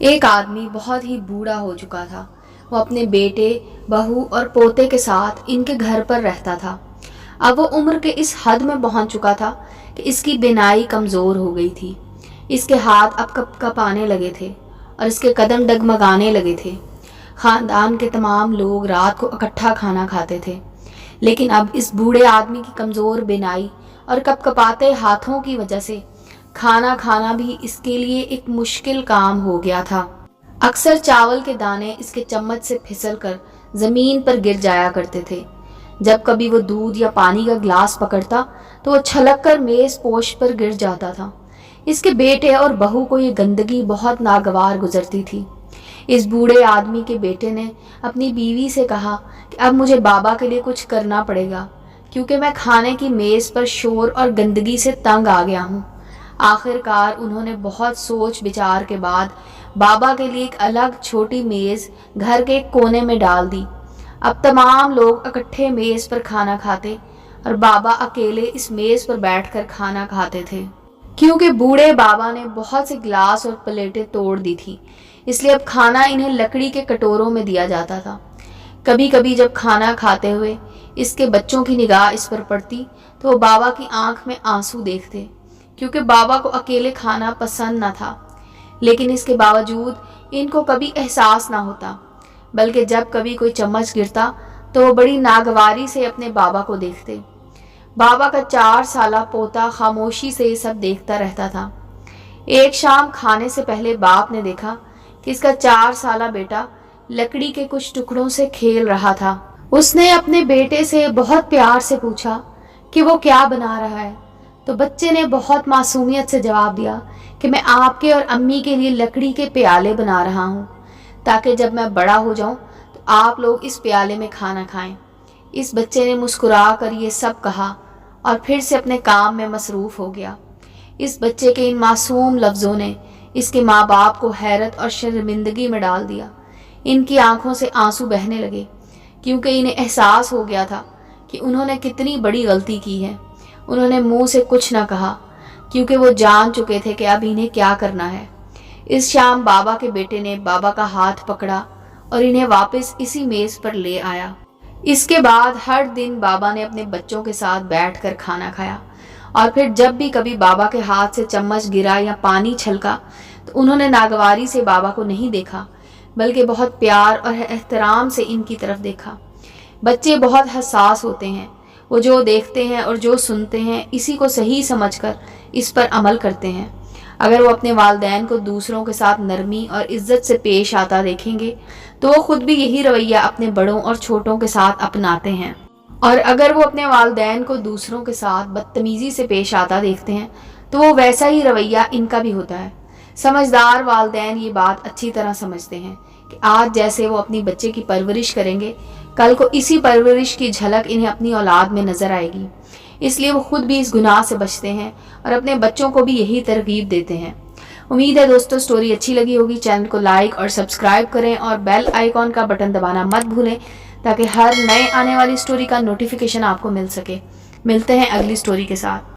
एक आदमी बहुत ही बूढ़ा हो चुका था। वो अपने बेटे, बहू और पोते के साथ इनके घर पर रहता था। अब वो उम्र के इस हद में पहुंच चुका था कि इसकी बिनाई कमज़ोर हो गई थी। इसके हाथ अब कप कपाने लगे थे और इसके कदम डगमगाने लगे थे। खानदान के तमाम लोग रात को इकट्ठा खाना खाते थे, लेकिन अब इस बूढ़े आदमी की कमज़ोर बिनाई और कपकपाते हाथों की वजह से खाना खाना भी इसके लिए एक मुश्किल काम हो गया था। अक्सर चावल के दाने इसके चम्मच से फिसलकर ज़मीन पर गिर जाया करते थे। जब कभी वो दूध या पानी का गिलास पकड़ता तो वो छलक कर मेज़ पोश पर गिर जाता था। इसके बेटे और बहू को ये गंदगी बहुत नागवार गुजरती थी। इस बूढ़े आदमी के बेटे ने अपनी बीवी से कहा कि अब मुझे बाबा के लिए कुछ करना पड़ेगा, क्योंकि मैं खाने की मेज़ पर शोर और गंदगी से तंग आ गया हूँ। आखिरकार उन्होंने बहुत सोच विचार के बाद बाबा के लिए एक अलग छोटी मेज़ घर के एक कोने में डाल दी। अब तमाम लोग इकट्ठे मेज़ पर खाना खाते और बाबा अकेले इस मेज़ पर बैठकर खाना खाते थे। क्योंकि बूढ़े बाबा ने बहुत से गिलास और प्लेटें तोड़ दी थी, इसलिए अब खाना इन्हें लकड़ी के कटोरों में दिया जाता था। कभी कभी जब खाना खाते हुए इसके बच्चों की निगाह इस पर पड़ती तो वो बाबा की आंख में आंसू देखते, क्योंकि बाबा को अकेले खाना पसंद न था। लेकिन इसके बावजूद इनको कभी एहसास ना होता, बल्कि जब कभी कोई चम्मच गिरता तो वो बड़ी नागवारी से अपने बाबा को देखते। बाबा का 4 साला पोता खामोशी से ये सब देखता रहता था। एक शाम खाने से पहले बाप ने देखा कि इसका 4 साला बेटा लकड़ी के कुछ टुकड़ों से खेल रहा था। उसने अपने बेटे से बहुत प्यार से पूछा कि वो क्या बना रहा है, तो बच्चे ने बहुत मासूमियत से जवाब दिया कि मैं आपके और अम्मी के लिए लकड़ी के प्याले बना रहा हूँ, ताकि जब मैं बड़ा हो जाऊँ तो आप लोग इस प्याले में खाना खाएं। इस बच्चे ने मुस्कुरा कर ये सब कहा और फिर से अपने काम में मसरूफ़ हो गया। इस बच्चे के इन मासूम लफ्ज़ों ने इसके माँ बाप को हैरत और शर्मिंदगी में डाल दिया। इनकी आंखों से आंसू बहने लगे, क्योंकि इन्हें एहसास हो गया था कि उन्होंने कितनी बड़ी गलती की है। उन्होंने मुंह से कुछ न कहा, क्योंकि वो जान चुके थे कि अब इन्हें क्या करना है। इस शाम बाबा के बेटे ने बाबा का हाथ पकड़ा और इन्हें वापस इसी मेज़ पर ले आया। इसके बाद हर दिन बाबा ने अपने बच्चों के साथ बैठकर खाना खाया, और फिर जब भी कभी बाबा के हाथ से चम्मच गिरा या पानी छलका तो उन्होंने नागवारी से बाबा को नहीं देखा, बल्कि बहुत प्यार और एहतराम से इनकी तरफ देखा। बच्चे बहुत हसास होते हैं। वो जो देखते हैं और जो सुनते हैं इसी को सही समझकर इस पर अमल करते हैं। अगर वो अपने वालिदैन को दूसरों के साथ नरमी और इज्जत से पेश आता देखेंगे तो वो खुद भी यही रवैया अपने बड़ों और छोटों के साथ अपनाते हैं, और अगर वो अपने वालिदैन को दूसरों के साथ बदतमीज़ी से पेश आता देखते हैं तो वो वैसा ही रवैया इनका भी होता है। समझदार वालिदैन ये बात अच्छी तरह समझते हैं कि आज जैसे वो अपनी बच्चे की परवरिश करेंगे, कल को इसी परवरिश की झलक इन्हें अपनी औलाद में नज़र आएगी। इसलिए वो खुद भी इस गुनाह से बचते हैं और अपने बच्चों को भी यही तरगीब देते हैं। उम्मीद है दोस्तों स्टोरी अच्छी लगी होगी। चैनल को लाइक और सब्सक्राइब करें और बेल आइकॉन का बटन दबाना मत भूलें, ताकि हर नए आने वाली स्टोरी का नोटिफिकेशन आपको मिल सके। मिलते हैं अगली स्टोरी के साथ।